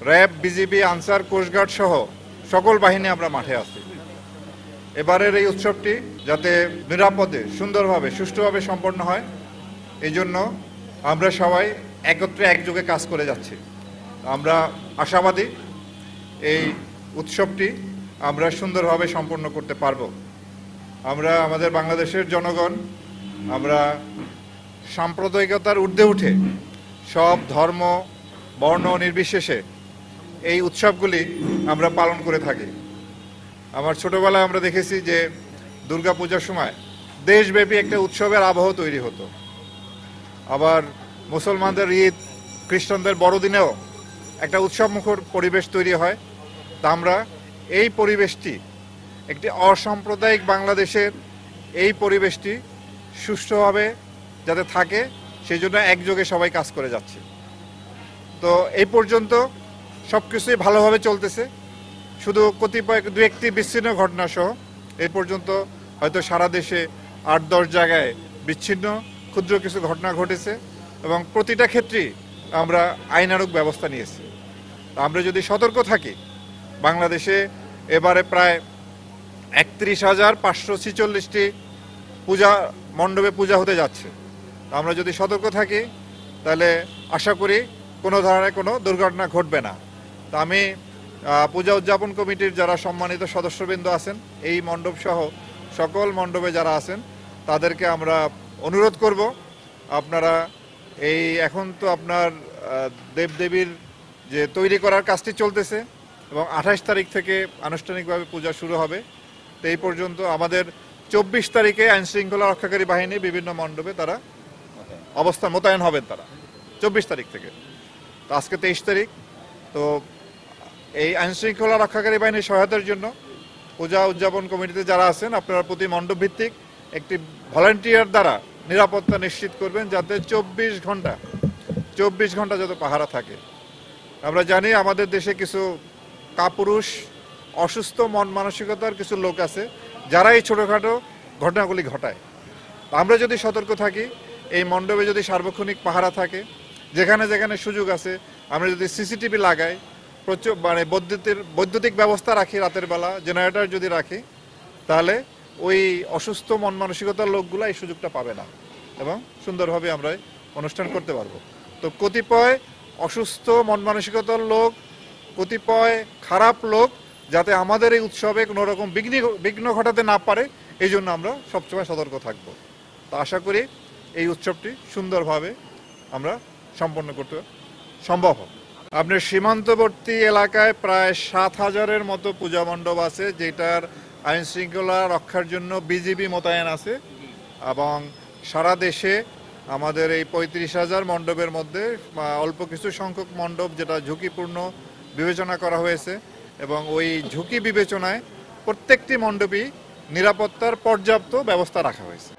RAB, BGB, answer, coast guard সহ সকল বাহিনী আমরা মাঠে আছি। এবারের এই উৎসবটি যাতে নিরাপদে, সুন্দরভাবে, সুষ্ঠুভাবে সম্পন্ন হয়, এই জন্য আমরা সবাই একত্রে একযোগে কাজ করে যাচ্ছি। আমরা আশাবাদী এই উৎসবটি আমরা সুন্দরভাবে সম্পন্ন করতে পারব। আমরা আমাদের বাংলাদেশের জনগণ আমরা সাম্প্রদায়িকতার ঊর্ধ্বে উঠে সব ধর্ম, বর্ণ নির্বিশেষে এই উৎসবগুলি আমরা পালন করে থাকি। আমার ছোটবেলায় আমরা দেখেছি যে দুর্গাপূজার সময় দেশব্যাপী একটা উৎসবের আবহ তৈরি হতো। আবার মুসলমানদের ঈদ, খ্রিস্টানদের বড়দিনেও একটা উৎসবমুখর পরিবেশ তৈরি হয়। তা আমরা এই পরিবেশটি, একটি অসাম্প্রদায়িক বাংলাদেশের এই পরিবেশটি সুষ্ঠুভাবে যাতে থাকে সেই জন্য একযোগে সবাই কাজ করে যাচ্ছে। তো এই পর্যন্ত সব কিছুই ভালোভাবে চলতেছে, শুধু কতিপয় দু একটি বিচ্ছিন্ন ঘটনা সহ এই পর্যন্ত হয়তো সারা দেশে ৮-১০ জায়গায় বিচ্ছিন্ন ক্ষুদ্র কিছু ঘটনা ঘটেছে এবং প্রতিটা ক্ষেত্রেই আমরা আইনানুগ ব্যবস্থা নিয়েছি। আমরা যদি সতর্ক থাকি, বাংলাদেশে এবারে প্রায় ৩১,৫৪৬টি পূজা মণ্ডপে পূজা হতে যাচ্ছে। আমরা যদি সতর্ক থাকি তাহলে আশা করি কোনো ধরনের কোনো দুর্ঘটনা ঘটবে না। তা আমি পূজা উদযাপন কমিটির যারা সম্মানিত সদস্যবৃন্দ আছেন, এই মণ্ডপ সহ সকল মণ্ডপে যারা আছেন, তাদেরকে আমরা অনুরোধ করব, আপনারা এই এখন তো আপনার দেবদেবীর যে তৈরি করার কাজটি চলতেছে এবং ২৮ তারিখ থেকে আনুষ্ঠানিকভাবে পূজা শুরু হবে। তো এই পর্যন্ত আমাদের ২৪ তারিখে আইনশৃঙ্খলা রক্ষাকারী বাহিনী বিভিন্ন মণ্ডপে তারা অবস্থান মোতায়েন হবেন, তারা ২৪ তারিখ থেকে। তো আজকে ২৩ তারিখ। তো এই আইনশৃঙ্খলা রক্ষাকারী বাহিনীর সহায়তার জন্য পূজা উদযাপন কমিটিতে যারা আছেন, আপনারা প্রতি মণ্ডপ ভিত্তিক একটি ভলান্টিয়ার দ্বারা নিরাপত্তা নিশ্চিত করবেন, যাতে ২৪ ঘন্টা যাতে পাহারা থাকে। আমরা জানি আমাদের দেশে কিছু কাপুরুষ, অসুস্থ মন মানসিকতার কিছু লোক আছে যারা এই ছোটোখাটো ঘটনাগুলি ঘটায়। আমরা যদি সতর্ক থাকি, এই মণ্ডপে যদি সার্বক্ষণিক পাহারা থাকে, যেখানে যেখানে সুযোগ আছে আমরা যদি সিসিটিভি লাগাই, প্রচুর মানে বৈদ্যুতিক ব্যবস্থা রাখি, রাতের বেলা জেনারেটর যদি রাখি, তাহলে ওই অসুস্থ মন মানসিকতার লোকগুলো এই সুযোগটা পাবে না এবং সুন্দরভাবে আমরা অনুষ্ঠান করতে পারবো। তো কতিপয় অসুস্থ মন মানসিকতার লোক, কতিপয় খারাপ লোক যাতে আমাদের এই উৎসবে কোনো রকম বিঘ্ন ঘটাতে না পারে, এই জন্য আমরা সবসময় সতর্ক থাকব। তো আশা করি এই উৎসবটি সুন্দরভাবে আমরা সম্পন্ন করতে সম্ভব হবে। আপনার সীমান্তবর্তী এলাকায় প্রায় ৭,০০০-এর মতো পূজা মণ্ডপ আছে, যেটার আইন শৃঙ্খলা রক্ষার জন্য বিজিবি মোতায়েন আছে এবং সারা দেশে আমাদের এই ৩৫,০০০ মণ্ডপের মধ্যে অল্প কিছু সংখ্যক মণ্ডপ যেটা ঝুঁকিপূর্ণ বিবেচনা করা হয়েছে এবং ওই ঝুঁকি বিবেচনায় প্রত্যেকটি মণ্ডপেই নিরাপত্তার পর্যাপ্ত ব্যবস্থা রাখা হয়েছে।